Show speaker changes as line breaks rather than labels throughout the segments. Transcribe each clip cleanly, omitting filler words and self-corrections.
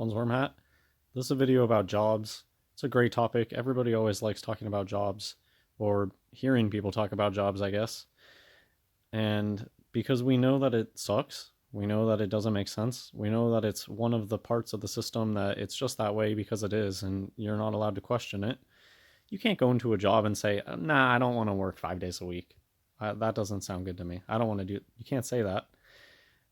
Hansworm Hat. This is a video about jobs. It's a great topic. Everybody always likes talking about jobs, or hearing people talk about jobs, I guess. And because we know that it sucks, we know that it doesn't make sense, we know that it's one of the parts of the system that it's just that way because it is, and you're not allowed to question it. You can't go into a job and say, nah, I don't want to work 5 days a week. That doesn't sound good to me. I don't want to do it. You can't say that.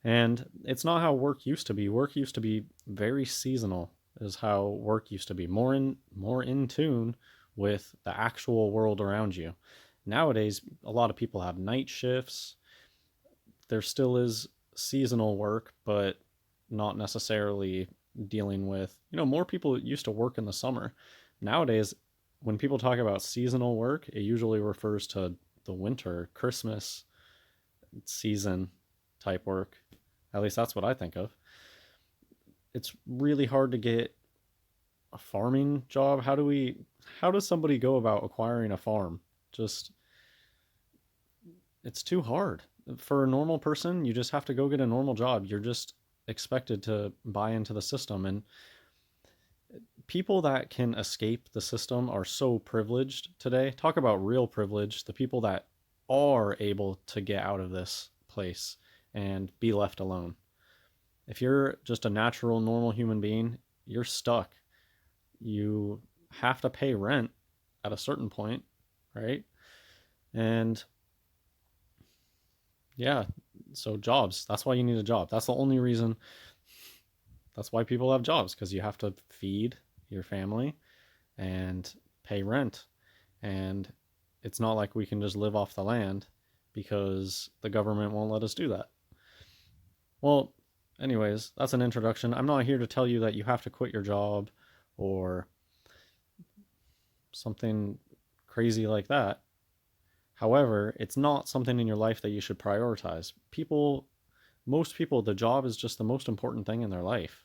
And it's not how work used to be. Work used to be very seasonal, is how work used to be. More in tune with the actual world around you. Nowadays, a lot of people have night shifts. There still is seasonal work, but not necessarily dealing with, more people used to work in the summer. Nowadays, when people talk about seasonal work, it usually refers to the winter, Christmas season type work. At least that's what I think of. It's really hard to get a farming job. How does somebody go about acquiring a farm? Just it's too hard. For a normal person, you just have to go get a normal job. You're just expected to buy into the system, and people that can escape the system are so privileged today. Talk about real privilege. The people that are able to get out of this place and be left alone. If you're just a natural, normal human being, you're stuck. You have to pay rent at a certain point, right? And yeah, so jobs. That's why you need a job. That's the only reason. That's why people have jobs, because you have to feed your family and pay rent. And it's not like we can just live off the land because the government won't let us do that. Well, anyways, that's an introduction. I'm not here to tell you that you have to quit your job or something crazy like that. However, it's not something in your life that you should prioritize. Most people, the job is just the most important thing in their life,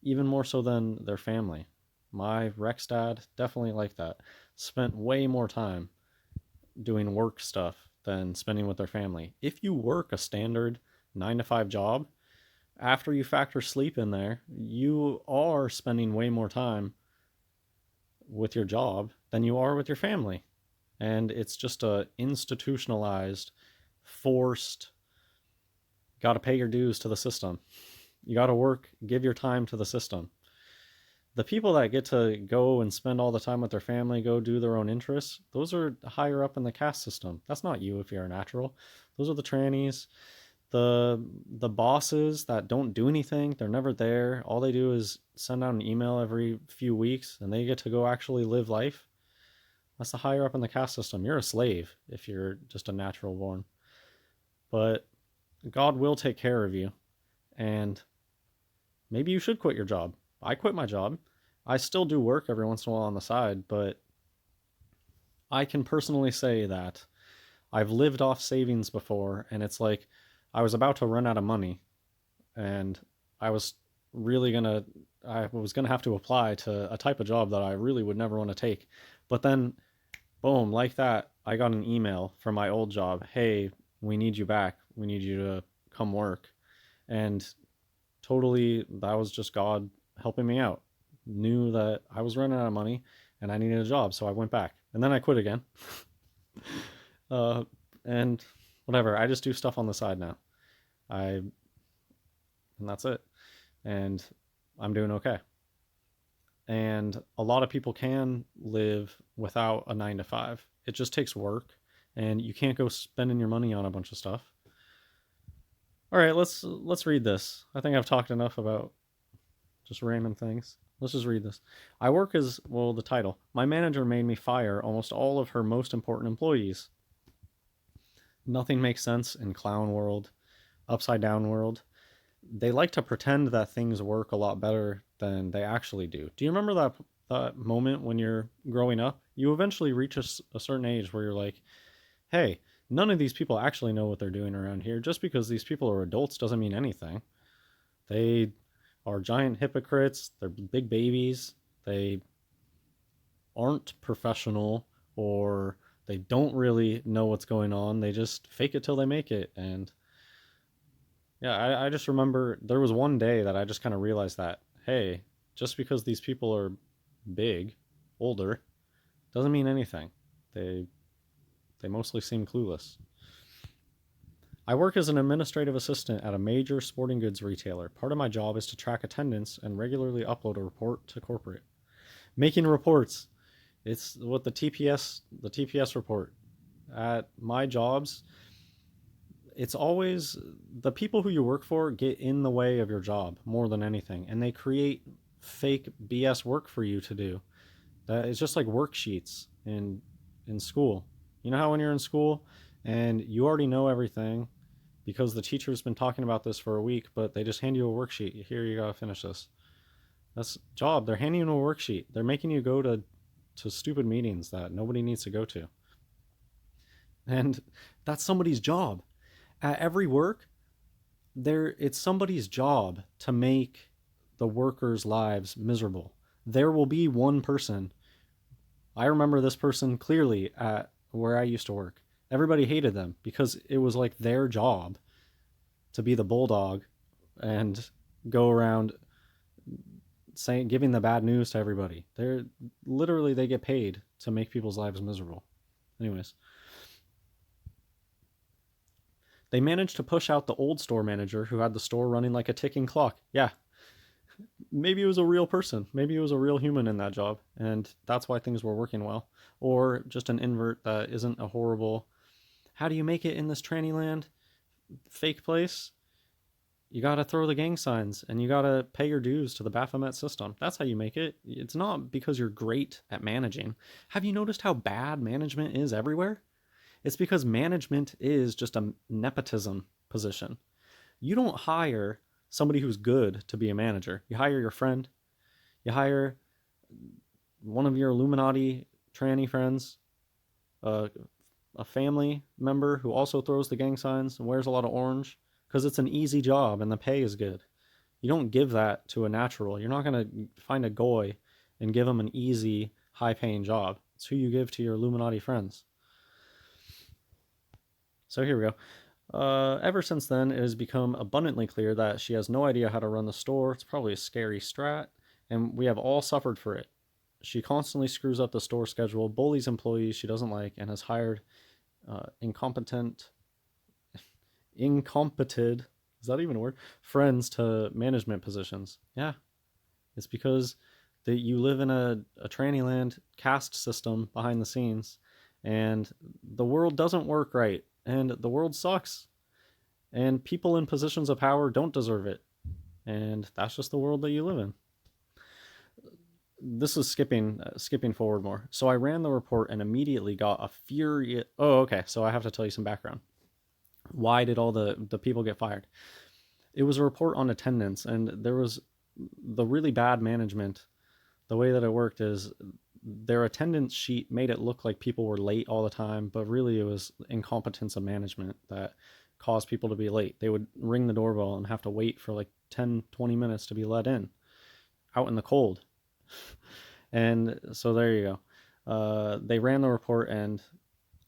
even more so than their family. My Rex dad, definitely like that. Spent way more time doing work stuff than spending with their family. If you work a standard 9 to 5 job, after you factor sleep in there, you are spending way more time with your job than you are with your family. And it's just a institutionalized, forced, got to pay your dues to the system. You got to work, give your time to the system. The people that get to go and spend all the time with their family, go do their own interests, those are higher up in the caste system. That's not you if you're a natural. Those are the trannies, the bosses that don't do anything. They're never there. All they do is send out an email every few weeks, and they get to go actually live life. That's the higher up in the caste system. You're a slave if you're just a natural born. But God will take care of you, and maybe you should quit your job. I quit my job. I still do work every once in a while on the side, but I can personally say that I've lived off savings before, and it's like I was about to run out of money, and I was I was gonna have to apply to a type of job that I really would never want to take. But then, boom, like that, I got an email from my old job. Hey, we need you back. We need you to come work. And totally, that was just God helping me out. Knew that I was running out of money and I needed a job, so I went back. And then I quit again. uh, and whatever, I just do stuff on the side now. I and that's it. And I'm doing okay. And a lot of people can live without a 9 to 5. It just takes work, and you can't go spending your money on a bunch of stuff. All right, let's read this. I think I've talked enough about just random things. Let's just read this. I work as, well, the title. My manager made me fire almost all of her most important employees. Nothing makes sense in clown world, upside down world. They like to pretend that things work a lot better than they actually do. Do you remember that moment when you're growing up? You eventually reach a certain age where you're like, hey, none of these people actually know what they're doing around here. Just because these people are adults doesn't mean anything. They are giant hypocrites. They're big babies. They aren't professional, or they don't really know what's going on. They just fake it till they make it. And yeah, I just remember there was one day that I just kind of realized that, hey, just because these people are big, older, doesn't mean anything. They they mostly seem clueless. I work as an administrative assistant at a major sporting goods retailer. Part of my job is to track attendance and regularly upload a report to corporate. Making reports. It's what the TPS report. At my jobs, it's always the people who you work for get in the way of your job more than anything, and they create fake BS work for you to do. It's just like worksheets in school. You know how when you're in school and you already know everything because the teacher's been talking about this for a week, but they just hand you a worksheet. Here, you gotta finish this. That's job. They're handing you a worksheet. They're making you go to stupid meetings that nobody needs to go to. And that's somebody's job. At every work, it's somebody's job to make the workers' lives miserable. There will be one person. I remember this person clearly at where I used to work. Everybody hated them because it was like their job to be the bulldog and go around saying giving the bad news to everybody. They get paid to make people's lives miserable. Anyways, they managed to push out the old store manager who had the store running like a ticking clock. Yeah, maybe it was a real person. Maybe it was a real human in that job, and that's why things were working well. Or just an invert that isn't a horrible. How do you make it in this tranny land fake place? You gotta throw the gang signs and you gotta pay your dues to the Baphomet system. That's how you make it. It's not because you're great at managing. Have you noticed how bad management is everywhere? It's because management is just a nepotism position. You don't hire somebody who's good to be a manager. You hire your friend, you hire one of your Illuminati tranny friends, uh, a family member who also throws the gang signs and wears a lot of orange because it's an easy job and the pay is good. You don't give that to a natural. You're not going to find a goy and give them an easy, high paying job. It's who you give to your Illuminati friends. So here we go. Ever since then, it has become abundantly clear that she has no idea how to run the store. It's probably a scary strat, and we have all suffered for it. She constantly screws up the store schedule, bullies employees she doesn't like, and has hired incompetent, is that even a word? Friends to management positions. Yeah, it's because you live in a tranny land caste system behind the scenes, and the world doesn't work right, and the world sucks, and people in positions of power don't deserve it, and that's just the world that you live in. This is skipping forward more. So I ran the report and immediately got a furious. Oh, okay. So I have to tell you some background. Why did all the people get fired? It was a report on attendance, and there was the really bad management. The way that it worked is their attendance sheet made it look like people were late all the time, but really it was incompetence of management that caused people to be late. They would ring the doorbell and have to wait for like 10, 20 minutes to be let in out in the cold. And so there you go. They ran the report, and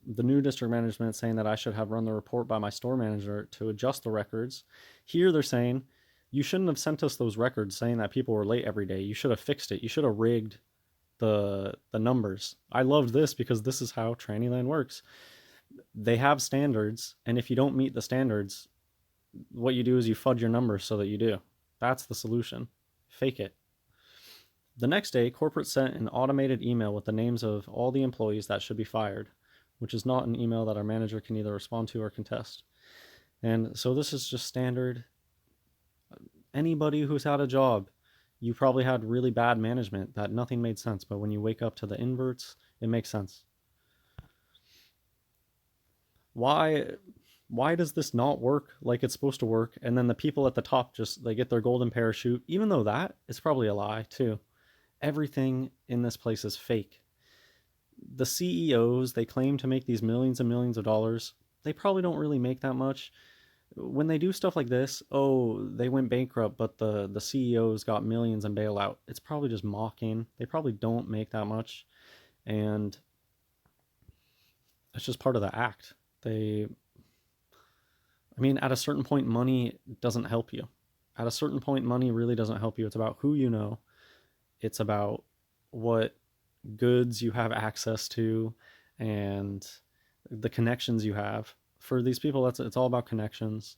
the new district management saying that I should have run the report by my store manager to adjust the records. Here they're saying you shouldn't have sent us those records saying that people were late every day. You should have fixed it. You should have rigged the numbers. I loved this because this is how Trannyland works. They have standards, and if you don't meet the standards, what you do is you fudge your numbers so that you do. That's the solution. Fake it. The next day, corporate sent an automated email with the names of all the employees that should be fired, which is not an email that our manager can either respond to or contest. And so this is just standard. Anybody who's had a job, you probably had really bad management that nothing made sense, but when you wake up to the inverts, it makes sense. Why does this not work like it's supposed to work? And then the people at the top just they get their golden parachute, even though that is probably a lie too. Everything in this place is fake. The CEOs, they claim to make these millions and millions of dollars. They probably don't really make that much. When they do stuff like this, oh, they went bankrupt, but the CEOs got millions in bailout. It's probably just mocking. They probably don't make that much, and it's just part of the act. I mean, at a certain point, money doesn't help you. At a certain point, money really doesn't help you. It's about who you know. It's about what goods you have access to and the connections you have. For these people, it's all about connections.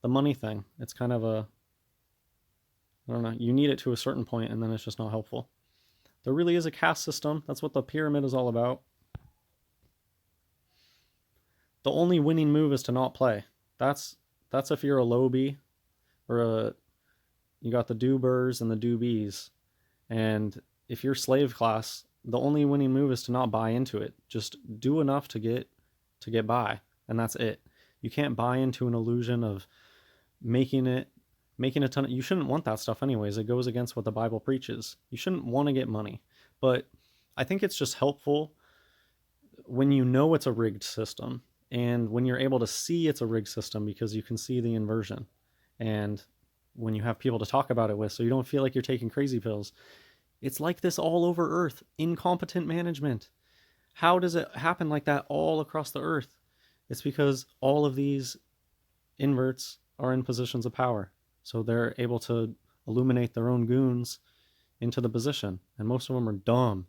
The money thing, it's kind of a, I don't know, you need it to a certain point and then it's just not helpful. There really is a caste system. That's what the pyramid is all about. The only winning move is to not play. That's if you're a lowbie or you got the doobers and the doobies. And if you're slave class, the only winning move is to not buy into it. Just do enough to get by, and that's it. You can't buy into an illusion of making a ton of, you shouldn't want that stuff anyways. It goes against what the Bible preaches. You shouldn't want to get money. But I think it's just helpful when you know it's a rigged system and when you're able to see it's a rigged system because you can see the inversion. And when you have people to talk about it with, so you don't feel like you're taking crazy pills. It's like this all over Earth. Incompetent management. How does it happen like that all across the Earth? It's because all of these inverts are in positions of power. So they're able to illuminate their own goons into the position. And most of them are dumb.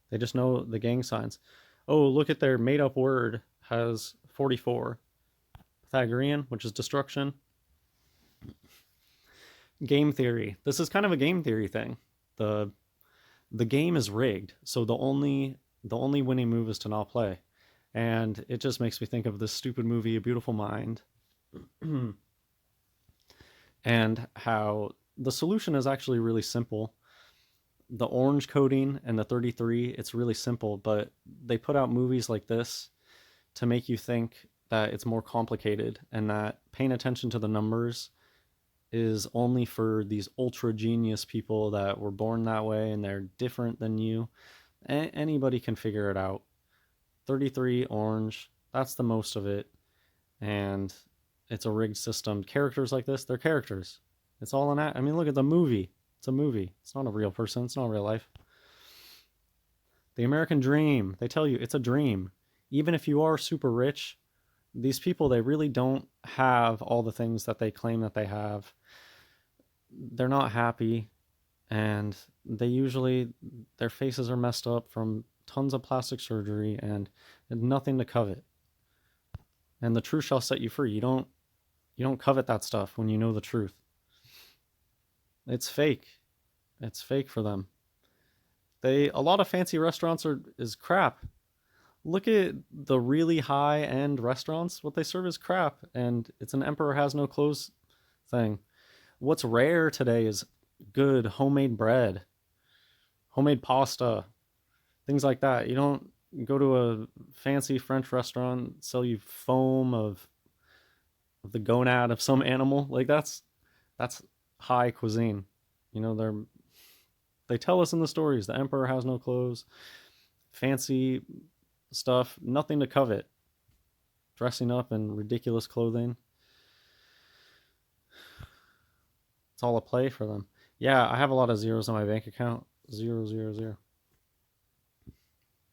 They just know the gang signs. Oh, look at their made up word has 44. Pythagorean, which is destruction. Game theory. This is kind of a game theory thing. The game is rigged, so the only winning move is to not play. And it just makes me think of this stupid movie, A Beautiful Mind, and how the solution is actually really simple. The orange coding and the 33, it's really simple, but they put out movies like this to make you think that it's more complicated and that paying attention to the numbers is only for these ultra genius people that were born that way and they're different than you. Anybody can figure it out. 33 orange, that's the most of it. And it's a rigged system. Characters like this, they're characters. It's all an act. I mean, look at the movie. It's a movie. It's not a real person. It's not real life. The American dream, they tell you it's a dream. Even if you are super rich, these people, they really don't have all the things that they claim that they have. They're not happy, and they usually, their faces are messed up from tons of plastic surgery and nothing to covet. And the truth shall set you free. You don't covet that stuff when you know the truth. It's fake. It's fake for them. A lot of fancy restaurants is crap. Look at the really high-end restaurants. What they serve is crap, and it's an emperor has no clothes thing. What's rare today is good homemade bread, homemade pasta, things like that. You don't go to a fancy French restaurant, sell you foam of the gonad of some animal. Like that's high cuisine. You know, they tell us in the stories the emperor has no clothes, fancy stuff, nothing to covet. Dressing up in ridiculous clothing. It's all a play for them. Yeah, I have a lot of zeros on my bank account. 000.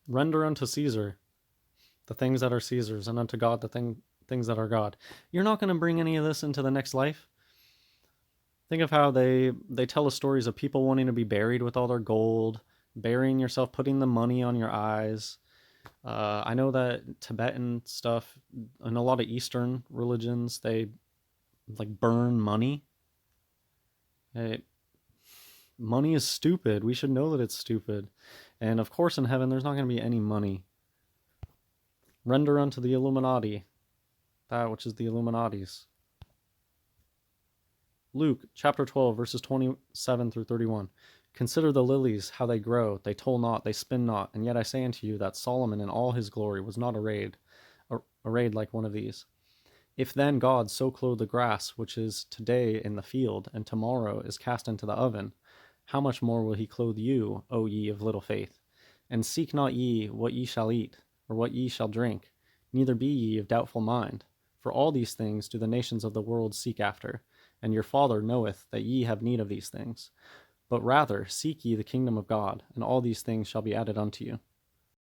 Render unto Caesar the things that are Caesar's, and unto God the things that are God. You're not going to bring any of this into the next life. Think of how they tell us stories of people wanting to be buried with all their gold, burying yourself, putting the money on your eyes. I know that Tibetan stuff and a lot of Eastern religions, they like burn money. Money is stupid. We should know that it's stupid. And of course in heaven there's not going to be any money. Render unto the Illuminati that which is the Illuminati's. Luke chapter 12 verses 27 through 31. Consider the lilies, how they grow. They toil not, they spin not. And yet I say unto you that Solomon in all his glory was not arrayed like one of these. If then God so clothe the grass, which is today in the field, and tomorrow is cast into the oven, how much more will he clothe you, O ye of little faith? And seek not ye what ye shall eat, or what ye shall drink, neither be ye of doubtful mind. For all these things do the nations of the world seek after, and your Father knoweth that ye have need of these things. But rather seek ye the kingdom of God, and all these things shall be added unto you.